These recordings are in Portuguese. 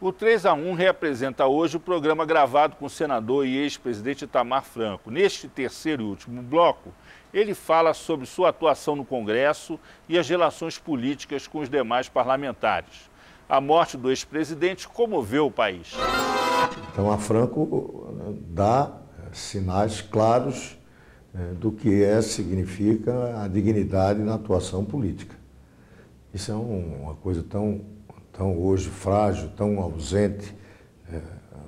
O 3-1 reapresenta hoje o programa gravado com o senador e ex-presidente Itamar Franco. Neste terceiro e último bloco, ele fala sobre sua atuação no Congresso e as relações políticas com os demais parlamentares. A morte do ex-presidente comoveu o país. Então, a Franco dá sinais claros do que significa a dignidade na atuação política. Isso é uma coisa tão hoje frágil, tão ausente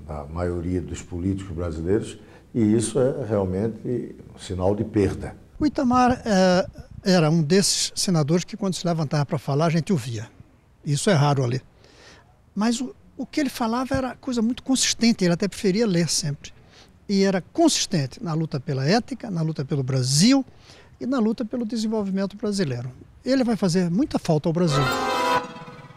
da maioria dos políticos brasileiros, e isso é realmente um sinal de perda. O Itamar era um desses senadores que, quando se levantava para falar, a gente ouvia. Isso é raro ali. Mas o que ele falava era coisa muito consistente, ele até preferia ler sempre. E era consistente na luta pela ética, na luta pelo Brasil e na luta pelo desenvolvimento brasileiro. Ele vai fazer muita falta ao Brasil.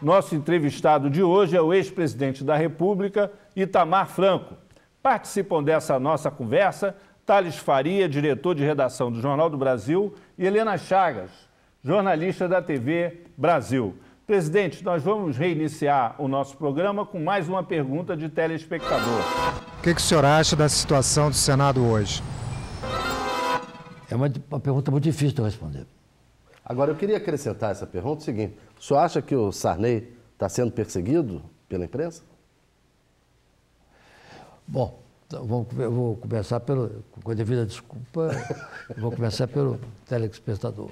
Nosso entrevistado de hoje é o ex-presidente da República, Itamar Franco. Participam dessa nossa conversa Thales Faria, diretor de redação do Jornal do Brasil, e Helena Chagas, jornalista da TV Brasil. Presidente, nós vamos reiniciar o nosso programa com mais uma pergunta de telespectador. O que o senhor acha da situação do Senado hoje? É uma pergunta muito difícil de eu responder. Agora, eu queria acrescentar essa pergunta o seguinte: o senhor acha que o Sarney está sendo perseguido pela imprensa? Bom, então, eu vou começar com a devida desculpa, vou começar pelo telespectador.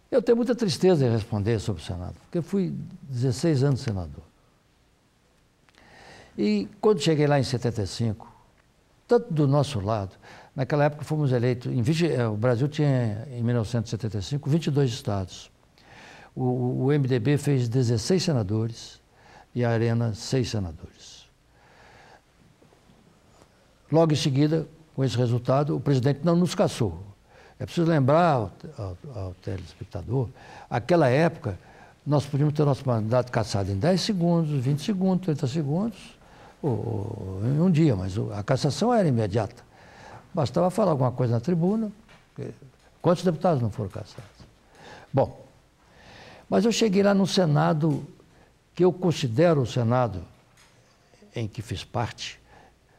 Eu tenho muita tristeza em responder sobre o Senado, porque eu fui 16 anos senador. E quando cheguei lá em 75, tanto do nosso lado, naquela época fomos eleitos, o Brasil tinha, em 1975, 22 estados. O MDB fez 16 senadores e a Arena 6 senadores. Logo em seguida, com esse resultado, o presidente não nos cassou. É preciso lembrar ao telespectador, naquela época, nós podíamos ter nosso mandato cassado em 10 segundos, 20 segundos, 30 segundos, ou em um dia, mas a cassação era imediata. Bastava falar alguma coisa na tribuna. Quantos deputados não foram cassados? Bom, mas eu cheguei lá no Senado, que eu considero o Senado em que fiz parte,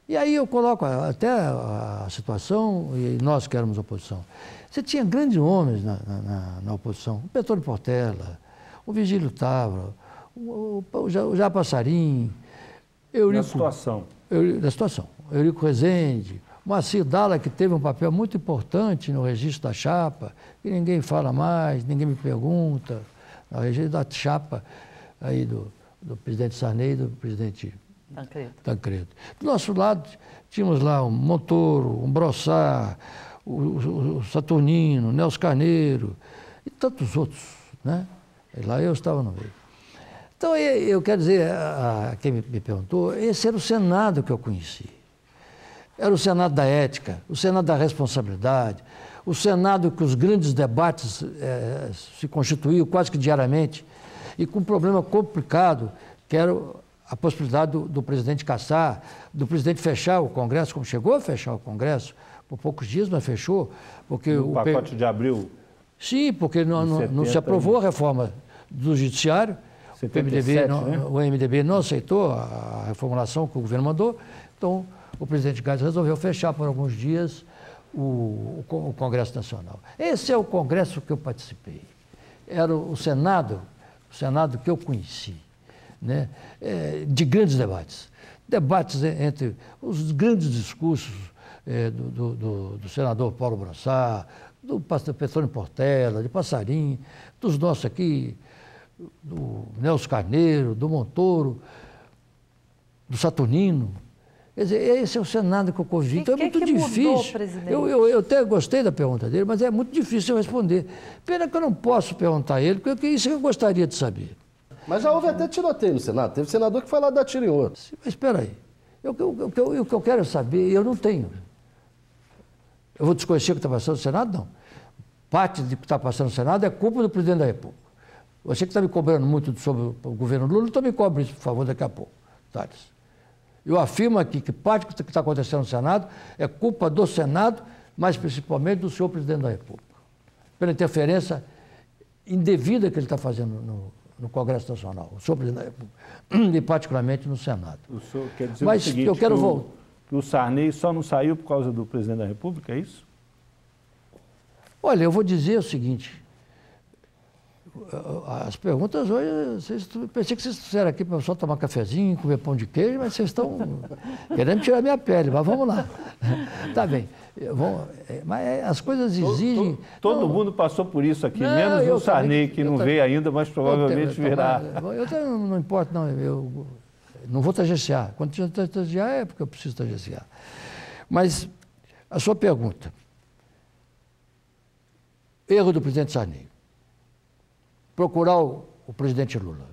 e aí eu coloco até a situação, e nós que éramos oposição. Você tinha grandes homens na oposição, o Petrônio Portela, o Vigílio Távora, o Já Passarim, Eurico... Da situação. Eurico Rezende, Moacir Dalla, que teve um papel muito importante no registro da chapa, que ninguém fala mais, ninguém me pergunta, no registro da chapa aí do presidente Sarney e do presidente Tancredo. Do nosso lado, tínhamos lá um Montoro, um Brossard, o Saturnino, Nelson Carneiro e tantos outros, né? E lá eu estava no meio. Então, eu quero dizer, a quem me perguntou, esse era o Senado que eu conheci. Era o Senado da ética, o Senado da responsabilidade, o Senado que os grandes debates se constituíam quase que diariamente, e com um problema complicado, que era a possibilidade do presidente cassar, do presidente fechar o Congresso, como chegou a fechar o Congresso, por poucos dias, mas fechou. Porque o pacote de abril? Sim, porque não se aprovou a reforma do Judiciário, 77, o MDB não aceitou a reformulação que o governo mandou, então o presidente Geisel resolveu fechar por alguns dias o Congresso Nacional. Esse é o Congresso que eu participei. Era o Senado que eu conheci, né? De grandes debates. Debates entre os grandes discursos do senador Paulo Brossard, do Petrônio Portela, de Passarim, dos nossos aqui, do Nelson Carneiro, do Montoro, do Saturnino. Quer dizer, esse é o Senado que eu convivi. Então é muito difícil. Mudou, presidente? Eu até gostei da pergunta dele, mas é muito difícil eu responder. Pena que eu não posso perguntar a ele, porque isso eu gostaria de saber. Mas já houve até tiroteio no Senado. Teve senador que foi lá dar tiro em outro. Mas espera aí. O que eu quero saber, eu não tenho. Eu vou desconhecer o que está passando no Senado? Não. Parte do que está passando no Senado é culpa do presidente da República. Você que está me cobrando muito sobre o governo Lula, então me cobre isso, por favor, daqui a pouco. Thales. Eu afirmo aqui que parte do que está acontecendo no Senado é culpa do Senado, mas principalmente do senhor presidente da República. Pela interferência indevida que ele está fazendo no Congresso Nacional, o senhor presidente da República, e particularmente no Senado. O senhor quer dizer Mas o seguinte, eu quero que o Sarney só não saiu por causa do presidente da República, é isso? Olha, eu vou dizer o seguinte, as perguntas hoje, pensei que vocês fizeram aqui para só tomar cafezinho, comer pão de queijo, mas vocês estão querendo tirar minha pele, mas vamos lá. Tá bem. Mas as coisas exigem... Todo mundo passou por isso aqui, menos o Sarney, que não veio ainda, mas provavelmente virá. Não importa, não, eu não vou tagenciar. Quando eu tagenciar é porque eu preciso tagenciar. Mas a sua pergunta, erro do presidente Sarney, procurar o presidente Lula.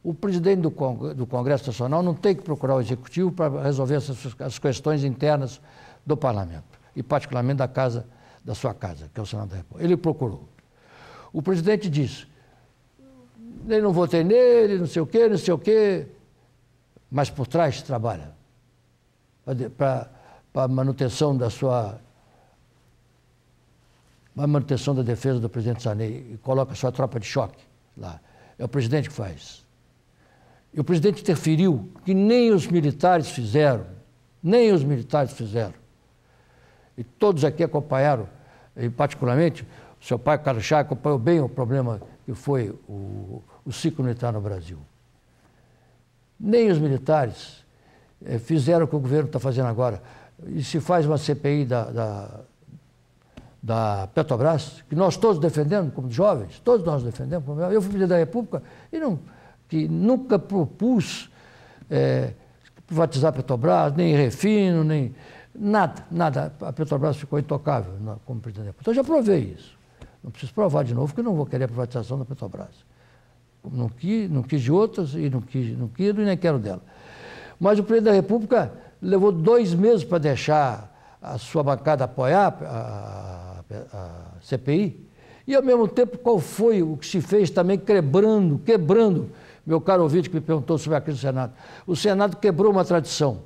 O presidente do Congresso Nacional não tem que procurar o Executivo para resolver as questões internas do Parlamento, e particularmente da sua casa, que é o Senado da República. Ele procurou. O presidente disse, eu não votei nele, não sei o quê, mas por trás trabalha para a manutenção da defesa do presidente Sarney e coloca a sua tropa de choque lá. É o presidente que faz. E o presidente interferiu, que nem os militares fizeram. E todos aqui acompanharam, e particularmente, o seu pai, Carlos Chá, acompanhou bem o problema que foi o ciclo militar no Brasil. Nem os militares fizeram o que o governo está fazendo agora. E se faz uma CPI da Petrobras, que nós todos defendemos, como jovens, todos nós defendemos. Eu fui presidente da República que nunca propus privatizar a Petrobras, nem refino, nem nada. A Petrobras ficou intocável como presidente da República. Então, eu já provei isso. Não preciso provar de novo, porque eu não vou querer a privatização da Petrobras. Não quis de outras e não quero e nem quero dela. Mas o presidente da República levou 2 meses para deixar a sua bancada apoiar a CPI, e ao mesmo tempo qual foi o que se fez também quebrando, meu caro ouvinte que me perguntou sobre a crise do Senado. O Senado quebrou uma tradição,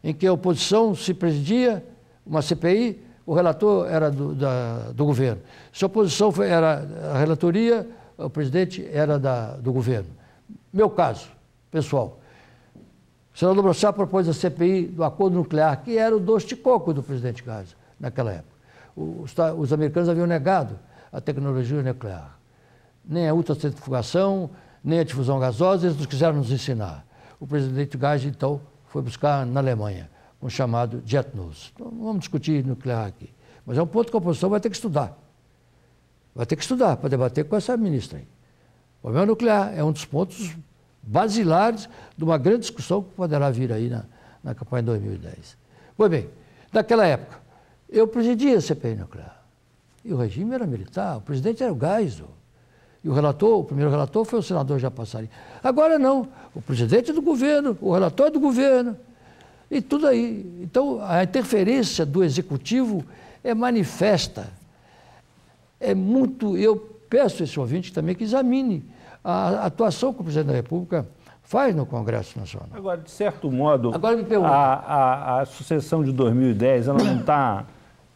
em que a oposição se presidia uma CPI, o relator era do governo. Se a oposição era a relatoria, o presidente era do governo. Meu caso, pessoal, o senador Brossard propôs a CPI do acordo nuclear, que era o doce de coco do presidente Geisel, naquela época. Os americanos haviam negado a tecnologia nuclear. Nem a ultracentrifugação, nem a difusão gasosa, eles não quiseram nos ensinar. O presidente Geisel, então, foi buscar na Alemanha, um chamado Jet Nose. Então, não vamos discutir nuclear aqui. Mas é um ponto que a oposição vai ter que estudar. Vai ter que estudar para debater com essa ministra aí. O problema nuclear é um dos pontos basilares de uma grande discussão que poderá vir aí na campanha de 2010. Pois bem, naquela época, eu presidia a CPI nuclear. E o regime era militar, o presidente era o Geisel. E o primeiro relator foi o senador Japassarim. Agora não, o presidente é do governo, o relator é do governo. E tudo aí. Então, a interferência do executivo é manifesta. Eu peço a esse ouvinte também que examine a atuação que o presidente da República faz no Congresso Nacional. Agora, de certo modo, agora me pergunta, a sucessão de 2010 ela não está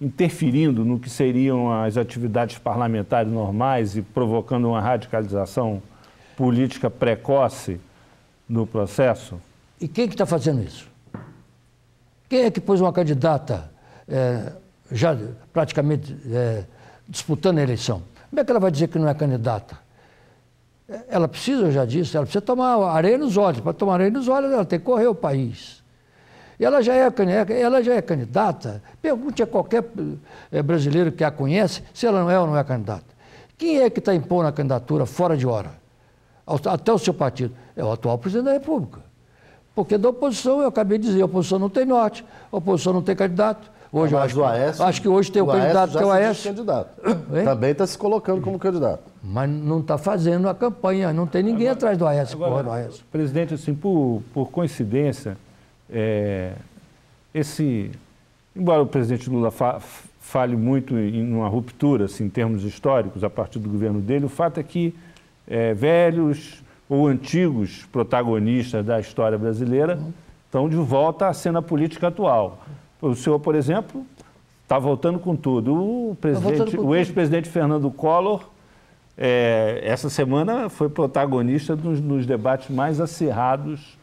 interferindo no que seriam as atividades parlamentares normais e provocando uma radicalização política precoce no processo? E quem que está fazendo isso? Quem é que pôs uma candidata já praticamente disputando a eleição? Como é que ela vai dizer que não é candidata? Ela precisa, eu já disse, ela precisa tomar areia nos olhos. Para tomar areia nos olhos, ela tem que correr o país. E ela já é candidata. Pergunte a qualquer brasileiro que a conhece se ela não é ou não é candidata. Quem é que está impondo a candidatura fora de hora? Até o seu partido. É o atual presidente da República. Porque da oposição, eu acabei de dizer, a oposição não tem norte, a oposição não tem candidato. Hoje, acho que hoje tem o candidato que é o Aécio. Também está se colocando como candidato. Mas não está fazendo a campanha, não tem ninguém atrás do Aécio. Presidente, assim, por coincidência, embora o presidente Lula fale muito em uma ruptura, assim, em termos históricos, a partir do governo dele, o fato é que velhos ou antigos protagonistas da história brasileira estão de volta à cena política atual. O senhor, por exemplo, está voltando com tudo. O ex-presidente Fernando Collor essa semana foi protagonista nos debates mais acirrados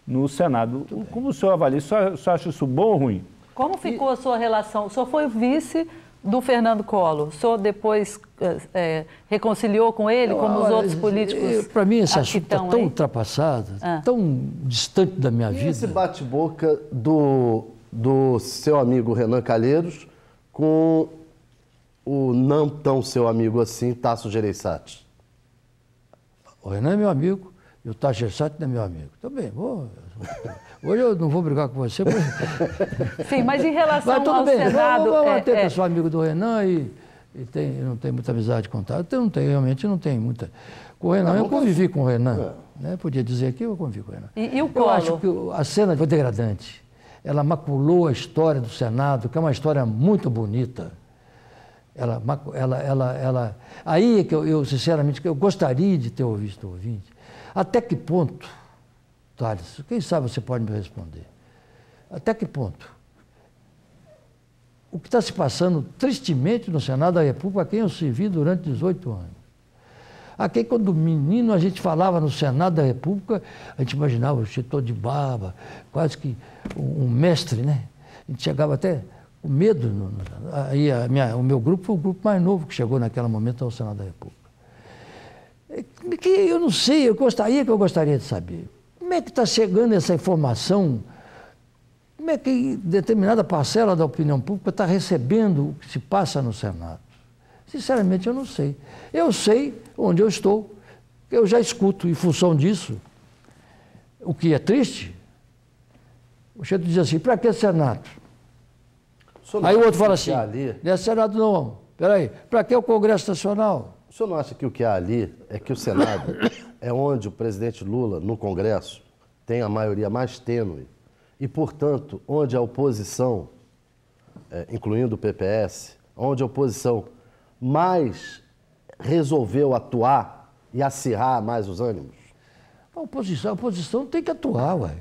no Senado. Como o senhor avalia? O senhor acha isso bom ou ruim? Como ficou a sua relação? O senhor foi vice do Fernando Collor. O senhor depois reconciliou com ele, como os outros políticos? Para mim, esse assunto está tão ultrapassado, tão distante da minha vida. Esse bate-boca do seu amigo Renan Calheiros com o não tão seu amigo assim, Tasso Gereissati? O Renan é meu amigo e o Tasso Gereissati não é meu amigo. Também, hoje eu não vou brigar com você. Mas... Sim, mas em relação ao bem. Senado... Eu até sou amigo do Renan e não tenho muita amizade com o Tasso. Realmente não tenho muita... Com o Renan, eu convivi com o Renan. Né? Podia dizer aqui, eu convivi com o Renan. E o Collor? Eu acho que a cena foi degradante. Ela maculou a história do Senado, que é uma história muito bonita. Aí é que eu sinceramente, eu gostaria de ter ouvido o ouvinte. Até que ponto, Thales, quem sabe você pode me responder, até que ponto o que está se passando tristemente no Senado da República, a quem eu servi durante 18 anos. Aqui, quando menino, a gente falava no Senado da República, a gente imaginava o cheio todo de barba, quase que um mestre, né? A gente chegava até com medo. Aí o meu grupo foi o grupo mais novo que chegou naquele momento ao Senado da República. Que eu não sei, eu gostaria de saber. Como é que está chegando essa informação? Como é que determinada parcela da opinião pública está recebendo o que se passa no Senado? Sinceramente, eu não sei. Eu sei onde eu estou, eu já escuto, em função disso, o que é triste. O chefe diz assim, para que Senado? Aí o outro fala assim, não é Senado não, peraí, para que o Congresso Nacional? O senhor não acha que o que há ali é que o Senado é onde o presidente Lula, no Congresso, tem a maioria mais tênue e, portanto, onde a oposição, incluindo o PPS, onde a oposição mais resolveu atuar e acirrar mais os ânimos? A oposição tem que atuar, ué.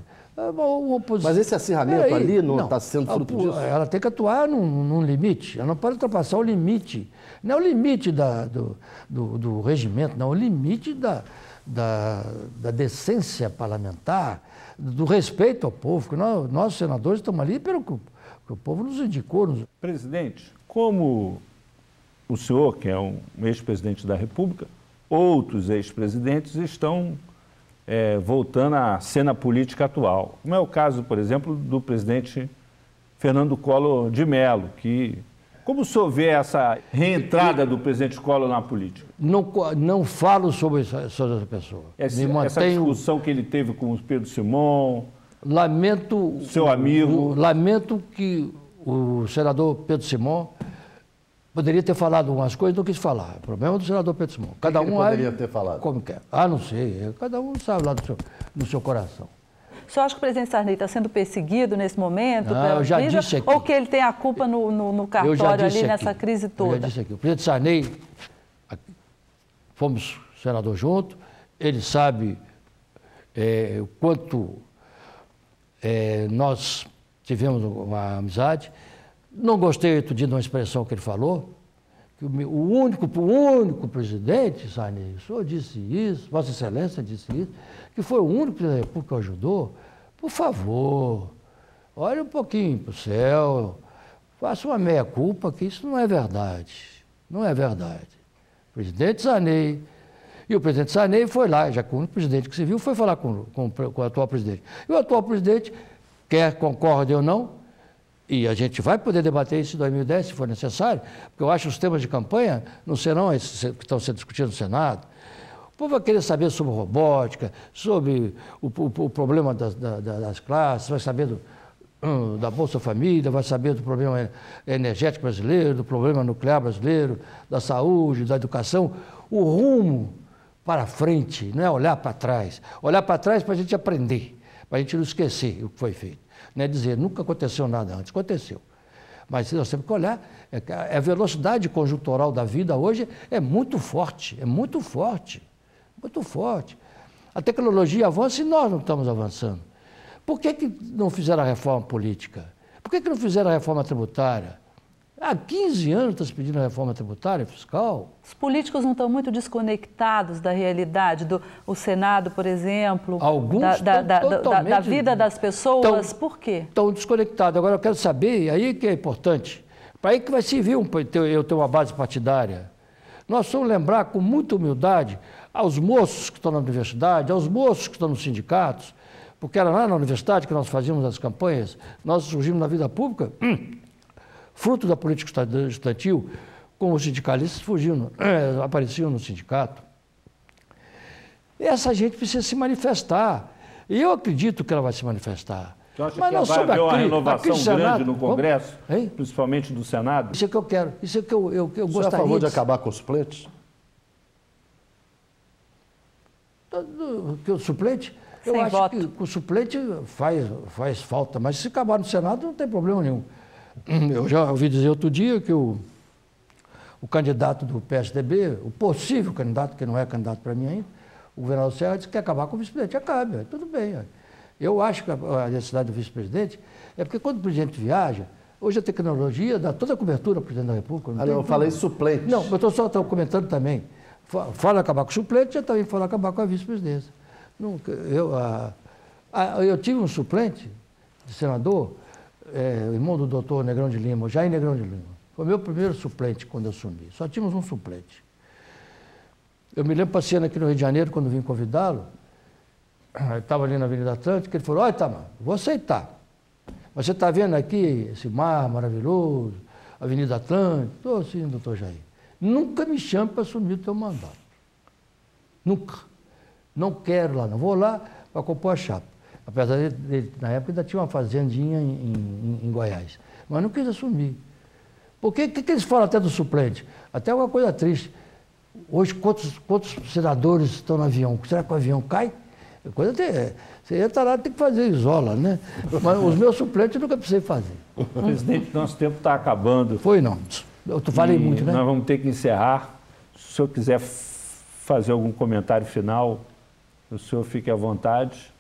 Mas esse acirramento ali não está sendo fruto disso? Ela tem que atuar num limite, ela não pode ultrapassar o limite. Não é o limite do regimento, não, é o limite da decência parlamentar, do respeito ao povo, que nós senadores estamos ali pelo que o povo nos indicou. Presidente, como o senhor, que é um ex-presidente da República, outros ex-presidentes estão voltando à cena política atual. Como é o caso, por exemplo, do presidente Fernando Collor de Mello, que... Como o senhor vê essa reentrada do presidente Collor na política? Não falo sobre essa pessoa. Essa discussão que ele teve com o Pedro Simon... Lamento... Seu amigo... Lamento que o senador Pedro Simon poderia ter falado algumas coisas, não quis falar. O problema do senador Pedro Simon. Cada um poderia ter falado? Como quer. Não sei. Cada um sabe lá do seu coração. O senhor acha que o presidente Sarney está sendo perseguido nesse momento? Eu já disse aqui. Ou que ele tem a culpa no cartório ali nessa crise toda? Eu já disse aqui. O presidente Sarney, fomos senador junto, ele sabe o quanto nós tivemos uma amizade. Não gostei outro dia de uma expressão que ele falou, que o único presidente, Sarney, o senhor disse isso, Vossa Excelência disse isso, que foi o único presidente da República que ajudou. Por favor, olhe um pouquinho para o céu, faça uma meia-culpa, que isso não é verdade. Não é verdade. O presidente Sarney, e o presidente Sarney foi lá, já que o único presidente que se viu, foi falar com o atual presidente. E o atual presidente, quer concorde ou não, e a gente vai poder debater isso em 2010, se for necessário, porque eu acho que os temas de campanha não serão esses que estão sendo discutidos no Senado. O povo vai querer saber sobre robótica, sobre o problema das classes, vai saber da Bolsa Família, vai saber do problema energético brasileiro, do problema nuclear brasileiro, da saúde, da educação. O rumo para frente, não é olhar para trás. Olhar para trás para a gente aprender, para a gente não esquecer o que foi feito. Não é dizer, nunca aconteceu nada antes, aconteceu. Mas nós temos que olhar, a velocidade conjuntural da vida hoje é muito forte, muito forte. A tecnologia avança e nós não estamos avançando. Por que não fizeram a reforma política? Por que não fizeram a reforma tributária? Há 15 anos está se pedindo a reforma tributária, fiscal. Os políticos não estão muito desconectados da realidade, o Senado, por exemplo, Alguns da vida das pessoas? Por quê? Estão desconectados. Agora eu quero saber, aí que é importante, para aí que vai servir eu ter uma base partidária. Nós vamos lembrar com muita humildade aos moços que estão na universidade, aos moços que estão nos sindicatos, porque era lá na universidade que nós fazíamos as campanhas, nós surgimos na vida pública, fruto da política estudantil, com os sindicalistas apareciam no sindicato. Essa gente precisa se manifestar. E eu acredito que ela vai se manifestar. Você acha Mas que não vai sobre haver uma aqui renovação Senado, grande no Congresso, hein? principalmente do Senado? Isso é que eu quero, isso é que eu Você é a gostaria favor de acabar com os suplentes? Que o suplente, eu Sem acho voto. que o suplente faz falta, mas se acabar no Senado não tem problema nenhum. Eu já ouvi dizer outro dia que o candidato do PSDB, o possível candidato, que não é candidato para mim ainda, o governador Serra, disse que quer acabar com o vice-presidente. Acabe, tudo bem. Eu acho que a necessidade do vice-presidente é porque quando o presidente viaja, hoje a tecnologia dá toda a cobertura ao presidente da República. Eu falei suplente. Não, eu só estou comentando também. Fala acabar com o suplente, já também fala acabar com a vice-presidência. Eu tive um suplente de senador, irmão do doutor Negrão de Lima, Jair Negrão de Lima. Foi o meu primeiro suplente quando eu assumi. Só tínhamos um suplente. Eu me lembro passeando aqui no Rio de Janeiro, quando vim convidá-lo, eu estava ali na Avenida Atlântica, ele falou, olha, Itamar, vou aceitar. Mas você está vendo aqui esse mar maravilhoso, Avenida Atlântica? Estou assim, doutor Jair. Nunca me chame para assumir o teu mandato. Nunca. Não quero lá, não vou lá para compor a chapa. Apesar de, na época, ainda tinha uma fazendinha em Goiás. Mas não quis assumir. Porque o que eles falam até do suplente? Até uma coisa triste. Hoje, quantos senadores estão no avião? Será que o avião cai? Você ia estar lá, tem que fazer isola, né? Mas os meus suplentes eu nunca precisei fazer. Presidente, nosso tempo está acabando. Foi não. Eu falei muito, né? Nós vamos ter que encerrar. Se o senhor quiser fazer algum comentário final, o senhor fique à vontade.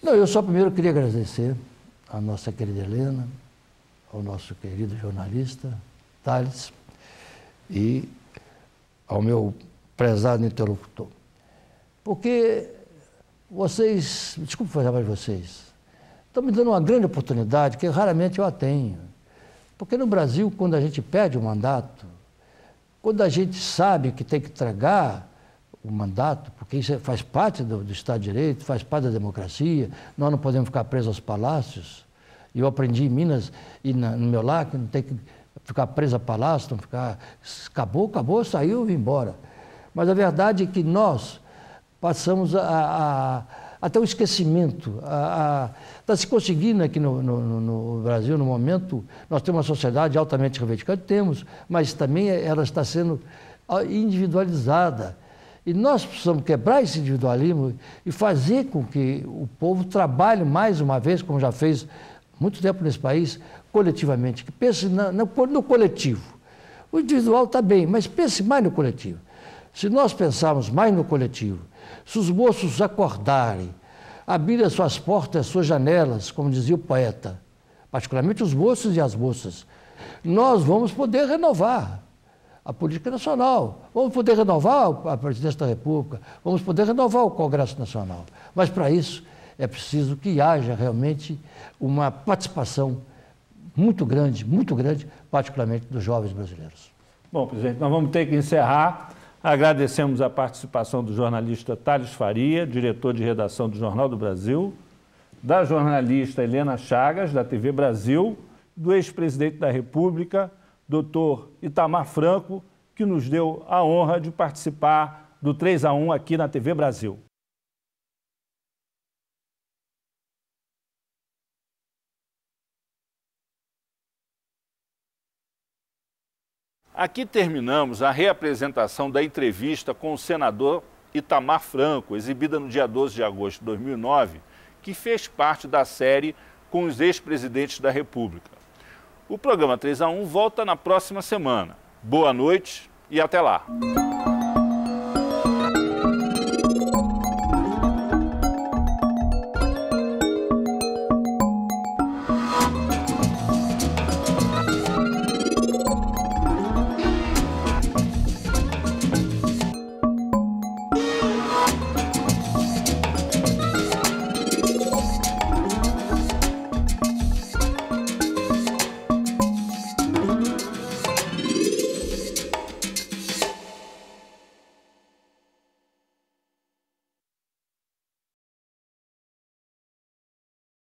Não, eu só primeiro queria agradecer à nossa querida Helena, ao nosso querido jornalista, Thales, e ao meu prezado interlocutor. Porque vocês, desculpe falar para vocês, estão me dando uma grande oportunidade que raramente eu a tenho. Porque no Brasil, quando a gente perde o mandato, quando a gente sabe que tem que entregar o mandato, porque isso faz parte do Estado de Direito, faz parte da democracia, nós não podemos ficar presos aos palácios. E eu aprendi em Minas e no meu lar que não tem que ficar preso a palácio, não ficar... Acabou, saiu e vim embora. Mas a verdade é que nós passamos até o esquecimento. Está se conseguindo aqui no Brasil, no momento, nós temos uma sociedade altamente reivindicante, temos, mas também ela está sendo individualizada. E nós precisamos quebrar esse individualismo e fazer com que o povo trabalhe mais uma vez, como já fez muito tempo nesse país, coletivamente, que pense no coletivo. O individual está bem, mas pense mais no coletivo. Se nós pensarmos mais no coletivo, se os moços acordarem, abrirem as suas portas, as suas janelas, como dizia o poeta, particularmente os moços e as moças, nós vamos poder renovar a política nacional, vamos poder renovar a presidência da República, vamos poder renovar o Congresso Nacional. Mas, para isso, é preciso que haja realmente uma participação muito grande, particularmente dos jovens brasileiros. Bom, presidente, nós vamos ter que encerrar. Agradecemos a participação do jornalista Thales Faria, diretor de redação do Jornal do Brasil, da jornalista Helena Chagas, da TV Brasil, do ex-presidente da República, doutor Itamar Franco, que nos deu a honra de participar do 3-1 aqui na TV Brasil. Aqui terminamos a reapresentação da entrevista com o senador Itamar Franco, exibida no dia 12 de agosto de 2009, que fez parte da série com os ex-presidentes da República. O programa 3-1 volta na próxima semana. Boa noite e até lá!